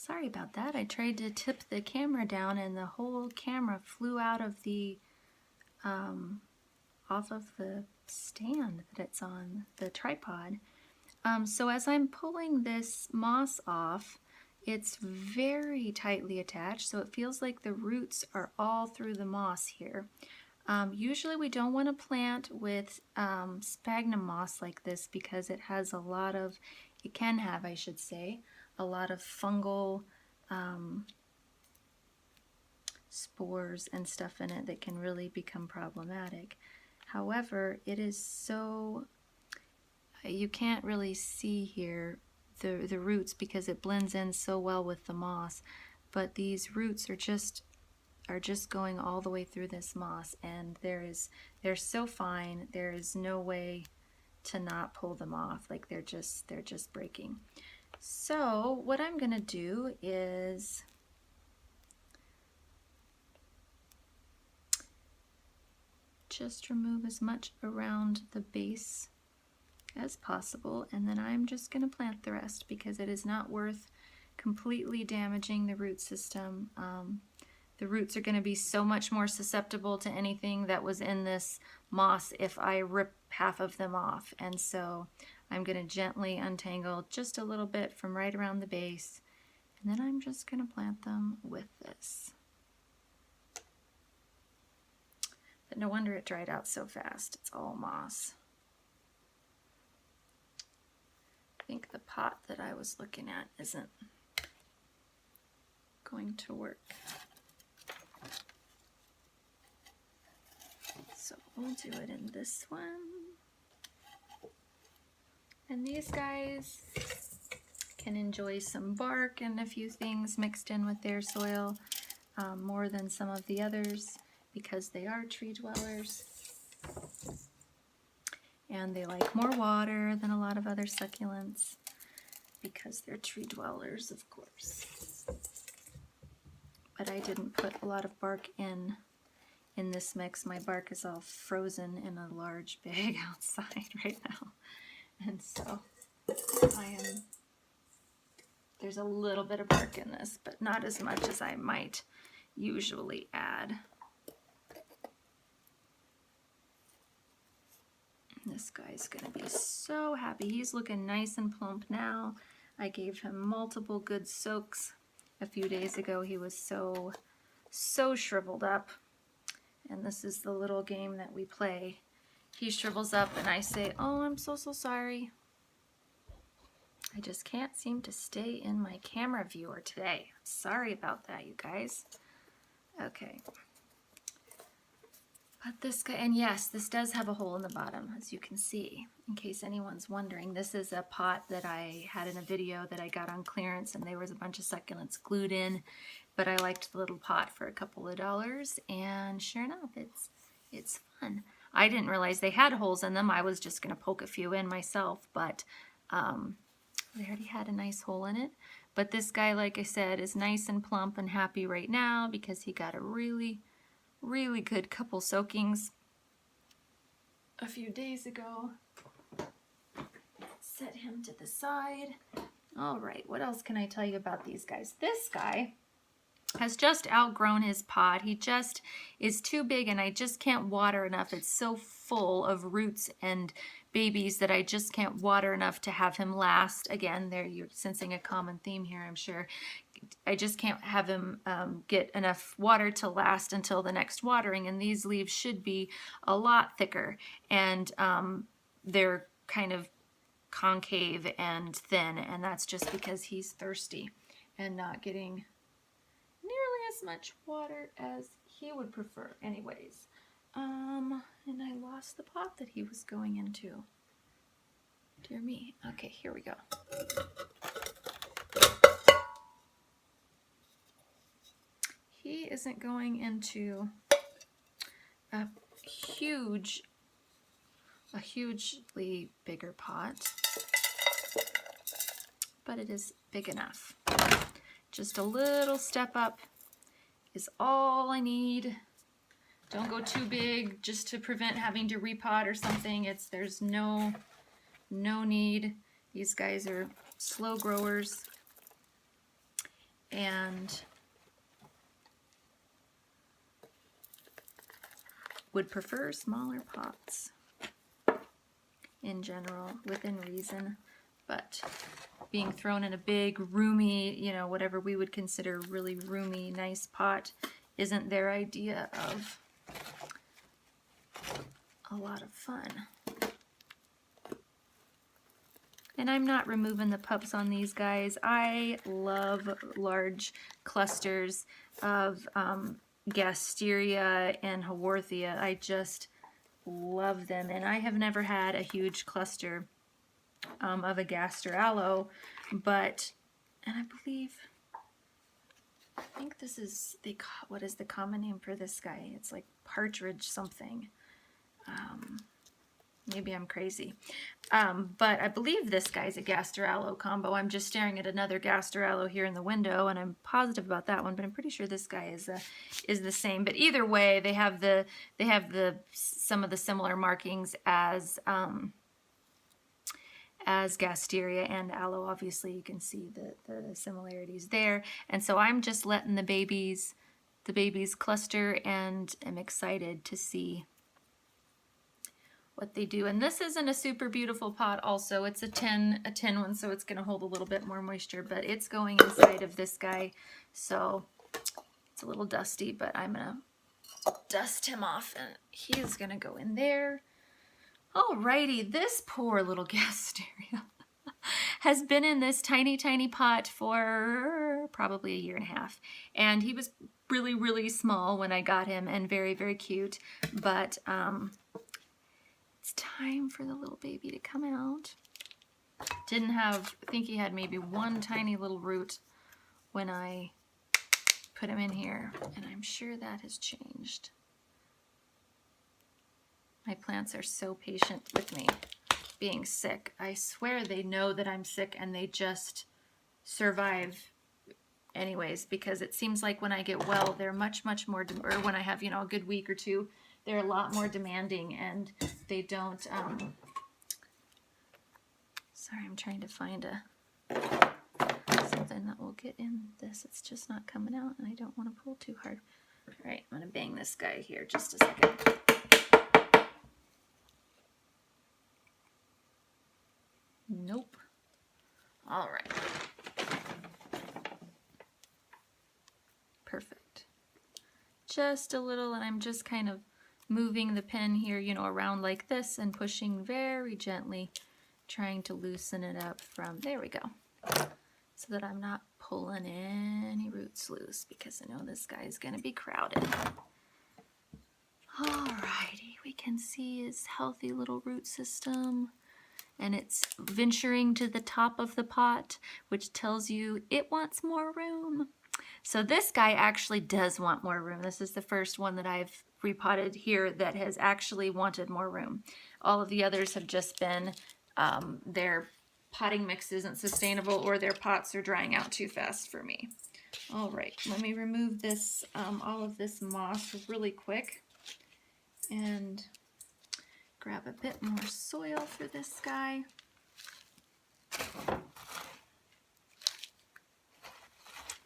Sorry about that. I tried to tip the camera down and the whole camera flew out of the off of the stand that it's on, the tripod. So as I'm pulling this moss off, it's very tightly attached, so it feels like the roots are all through the moss here. Usually we don't want to plant with sphagnum moss like this because it has a lot of, it can have, I should say, a lot of fungal spores and stuff in it that can really become problematic. However, it is so, you can't really see here the roots because it blends in so well with the moss, but these roots are just going all the way through this moss, and they're so fine, there is no way to not pull them off. Like they're just breaking. So what I'm gonna do is just remove as much around the base as possible, and then I'm just going to plant the rest because it is not worth completely damaging the root system. The roots are going to be so much more susceptible to anything that was in this moss if I rip half of them off, and so I'm going to gently untangle just a little bit from right around the base, and then I'm just going to plant them with this. But no wonder it dried out so fast. It's all moss. I think the pot that I was looking at isn't going to work. So we'll do it in this one. And these guys can enjoy some bark and a few things mixed in with their soil, more than some of the others because they are tree dwellers. And they like more water than a lot of other succulents because they're tree dwellers, of course. But I didn't put a lot of bark in this mix. My bark is all frozen in a large bag outside right now. And so there's a little bit of bark in this, but not as much as I might usually add. This guy's gonna be so happy. He's looking nice and plump now. I gave him multiple good soaks a few days ago. He was so shriveled up. And this is the little game that we play. He shrivels up and I say, "Oh, I'm so sorry." I just can't seem to stay in my camera viewer today. Sorry about that, you guys. Okay. But this guy, and yes, this does have a hole in the bottom, as you can see, in case anyone's wondering. This is a pot that I had in a video that I got on clearance, and there was a bunch of succulents glued in, but I liked the little pot for a couple of dollars, and sure enough, it's fun. I didn't realize they had holes in them. I was just going to poke a few in myself, but they already had a nice hole in it. But this guy, like I said, is nice and plump and happy right now because he got a really good couple soakings a few days ago. Set him to the side. All right, what else can I tell you about these guys? This guy has just outgrown his pot. He just is too big and I just can't water enough. It's so full of roots and babies that I just can't water enough to have him last. Again, there you're sensing a common theme here, I'm sure. I just can't have him get enough water to last until the next watering, and these leaves should be a lot thicker, and they're kind of concave and thin, and that's just because he's thirsty and not getting nearly as much water as he would prefer anyways. And I lost the pot that he was going into. Dear me. Okay, here we go. He isn't going into a hugely bigger pot, but it is big enough. Just a little step up is all I need. Don't go too big just to prevent having to repot or something. There's no need. These guys are slow growers. and would prefer smaller pots in general, within reason, but being thrown in a big, roomy, you know, whatever we would consider really roomy, nice pot isn't their idea of a lot of fun. And I'm not removing the pups on these guys. I love large clusters of gasteria and haworthia. I just love them, and I have never had a huge cluster of a gasteraloe, but, and I think this is the, what is the common name for this guy? It's like partridge something. Maybe I'm crazy. But I believe this guy's a gasteraloe combo. I'm just staring at another gasteraloe here in the window, and I'm positive about that one, but I'm pretty sure this guy is the same. But either way, they have some of the similar markings as gasteria and aloe. Obviously, you can see the similarities there. And so I'm just letting the babies cluster, and am excited to see what they do. And this isn't a super beautiful pot also. It's a tin one, so it's going to hold a little bit more moisture, but it's going inside of this guy. So it's a little dusty, but I'm going to dust him off, and he is going to go in there. Alrighty, this poor little gasteria has been in this tiny, tiny pot for probably 1.5 years. And he was really, really small when I got him, and very, very cute. But it's time for the little baby to come out. I think he had maybe one tiny little root when I put him in here, and I'm sure that has changed. My plants are so patient with me being sick. I swear they know that I'm sick, and they just survive anyways, because it seems like when I get well, they're much, much more, or when I have, you know, a good week or two, they're a lot more demanding, and they don't, sorry, I'm trying to find something that will get in this. It's just not coming out, and I don't want to pull too hard. All right, I'm going to bang this guy here just a second. Nope. All right. Perfect. Just a little, and I'm just kind of moving the pen here, you know, around like this, and pushing very gently, trying to loosen it up from, there we go, so that I'm not pulling any roots loose, because I know this guy is going to be crowded. Alrighty, we can see his healthy little root system, and it's venturing to the top of the pot, which tells you it wants more room. So this guy actually does want more room. This is the first one that I've repotted here that has actually wanted more room. All of the others have just been their potting mix isn't sustainable, or their pots are drying out too fast for me. All right, let me remove this, all of this moss really quick, and grab a bit more soil for this guy.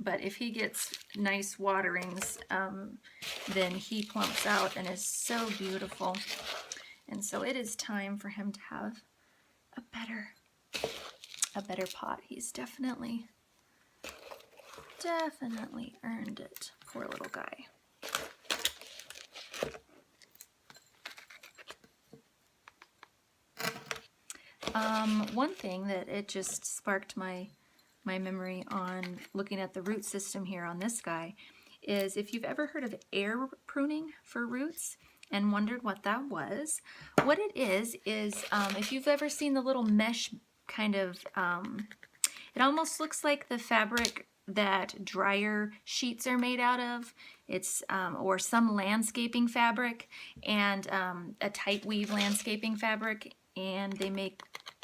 But if he gets nice waterings, then he plumps out and is so beautiful. And so it is time for him to have a better pot. He's definitely earned it. Poor little guy. One thing that it just sparked my memory on looking at the root system here on this guy is, if you've ever heard of air pruning for roots and wondered what that was, what it is if you've ever seen the little mesh kind of, it almost looks like the fabric that dryer sheets are made out of. It's or some landscaping fabric, and a tight weave landscaping fabric, and they make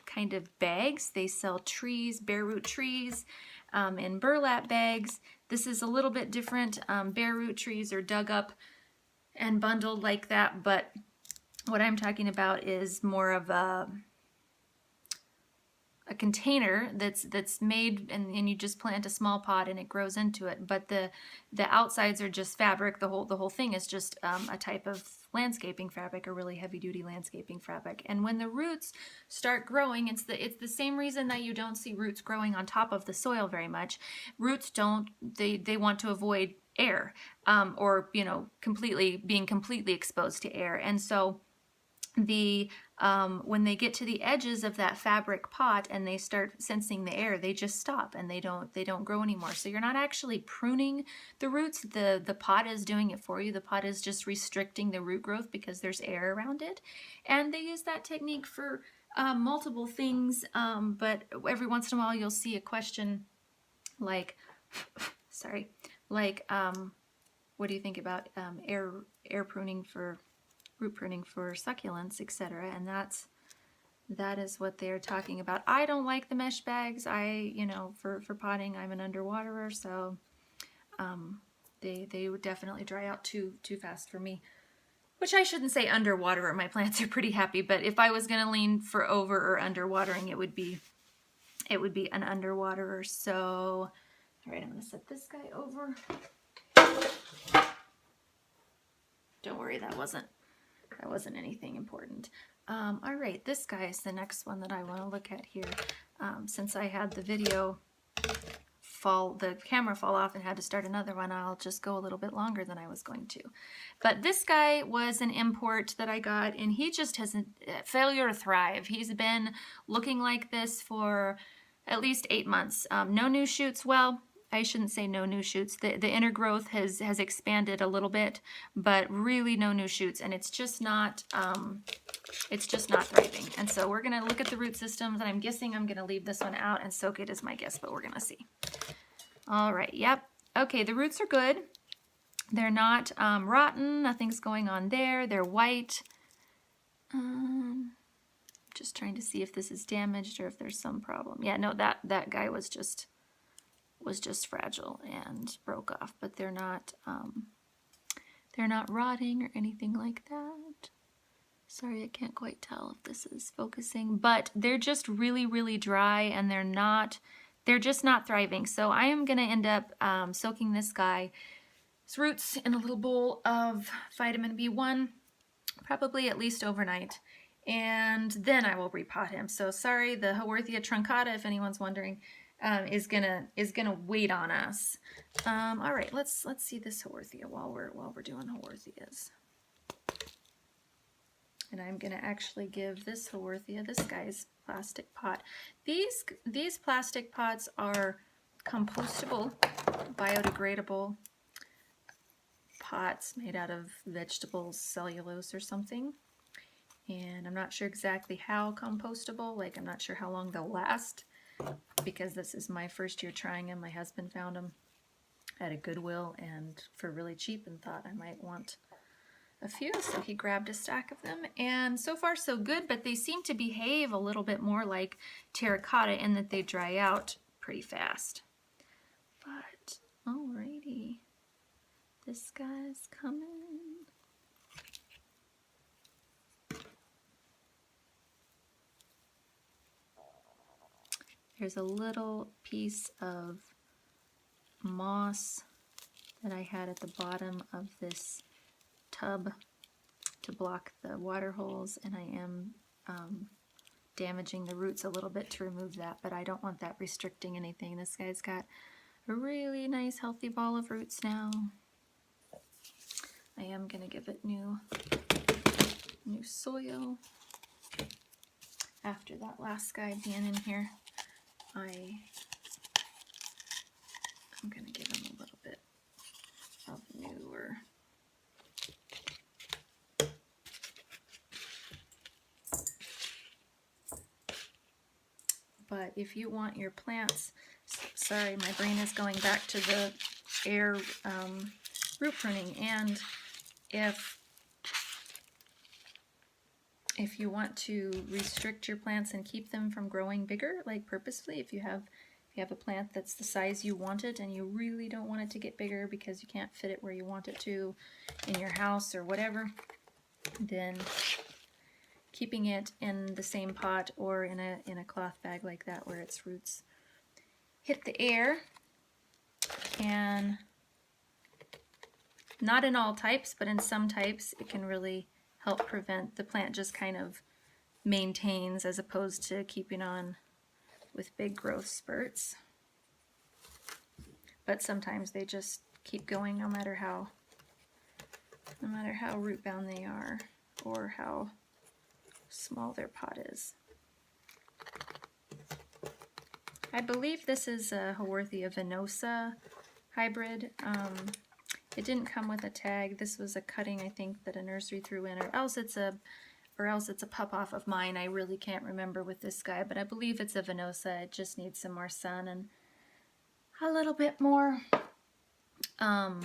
kind of bags. They sell trees, bare root trees, in burlap bags. This is a little bit different. Bare root trees are dug up and bundled like that, but what I'm talking about is more of a container that's made, and you just plant a small pot and it grows into it. But the outsides are just fabric. The whole thing is just a type of landscaping fabric, a really heavy duty landscaping fabric. And when the roots start growing, it's the same reason that you don't see roots growing on top of the soil very much. Roots they want to avoid air, or being completely exposed to air. And so when they get to the edges of that fabric pot and they start sensing the air, they just stop and they don't grow anymore. So you're not actually pruning the roots. The pot is doing it for you. The pot is just restricting the root growth because there's air around it. And they use that technique for multiple things, but every once in a while you'll see a question like, sorry, like, what do you think about air pruning for root pruning for succulents, etc.? And that is what they're talking about. I don't like the mesh bags. For potting, I'm an underwaterer, so they would definitely dry out too fast for me. Which I shouldn't say underwaterer. My plants are pretty happy, but if I was going to lean for over or underwatering, it would be an underwaterer. So, all right, I'm going to set this guy over. Don't worry, that wasn't anything important. All right, this guy is the next one that I want to look at here. Since I had the camera fall off and had to start another one, I'll just go a little bit longer than I was going to. But this guy was an import that I got, and he just has a failure to thrive. He's been looking like this for at least 8 months. No new shoots. Well, I shouldn't say no new shoots. The inner growth has expanded a little bit, but really no new shoots, and it's just not thriving. And so we're gonna look at the root systems, and I'm guessing I'm gonna leave this one out and soak it as my guess, but we're gonna see. All right, yep. Okay, the roots are good. They're not rotten. Nothing's going on there. They're white. Just trying to see if this is damaged or if there's some problem. Yeah, no, that guy was just fragile and broke off, but they're not rotting or anything like that. Sorry, I can't quite tell if this is focusing, but they're just really, really dry, and they're just not thriving. So I am going to end up soaking this guy's roots in a little bowl of vitamin B1, probably at least overnight, and then I will repot him. So sorry, the Haworthia truncata, if anyone's wondering, is gonna wait on us. All right, let's see this Haworthia while we're doing Haworthias. And I'm gonna actually give this Haworthia, this guy's plastic pot. These plastic pots are compostable, biodegradable pots made out of vegetables, cellulose or something. And I'm not sure exactly how compostable, like I'm not sure how long they'll last, because this is my first year trying them. My husband found them at a Goodwill and for really cheap and thought I might want a few, so he grabbed a stack of them, and so far so good, but they seem to behave a little bit more like terracotta in that they dry out pretty fast. But alrighty, this guy's coming. There's a little piece of moss that I had at the bottom of this tub to block the water holes, and I am damaging the roots a little bit to remove that, but I don't want that restricting anything. This guy's got a really nice healthy ball of roots now. I am going to give it new soil after that last guy being in here. I'm going to give him a little bit of newer. But if you want your plants, sorry, my brain is going back to the air root pruning, and if you want to restrict your plants and keep them from growing bigger, like purposefully, if you have a plant that's the size you want it and you really don't want it to get bigger because you can't fit it where you want it to in your house or whatever, then keeping it in the same pot or in a cloth bag like that where its roots hit the air. And not in all types, but in some types it can really help prevent, the plant just kind of maintains as opposed to keeping on with big growth spurts. But sometimes they just keep going no matter how root bound they are or how small their pot is. I believe this is a Haworthia venosa hybrid. It didn't come with a tag. This was a cutting, I think, that a nursery threw in, or else it's a pup off of mine. I really can't remember with this guy, but I believe it's a venosa. It just needs some more sun and a little bit more, yeah,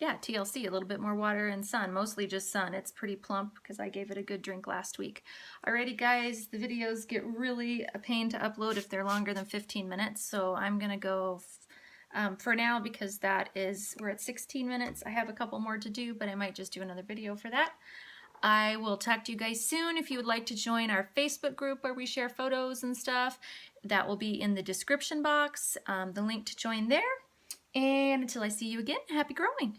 TLC, a little bit more water and sun, mostly just sun. It's pretty plump because I gave it a good drink last week. Alrighty guys, the videos get really a pain to upload if they're longer than 15 minutes, so I'm gonna go for now because we're at 16 minutes. I have a couple more to do, but I might just do another video for that. I will talk to you guys soon. If you would like to join our Facebook group where we share photos and stuff, that will be in the description box, the link to join there. And until I see you again, happy growing.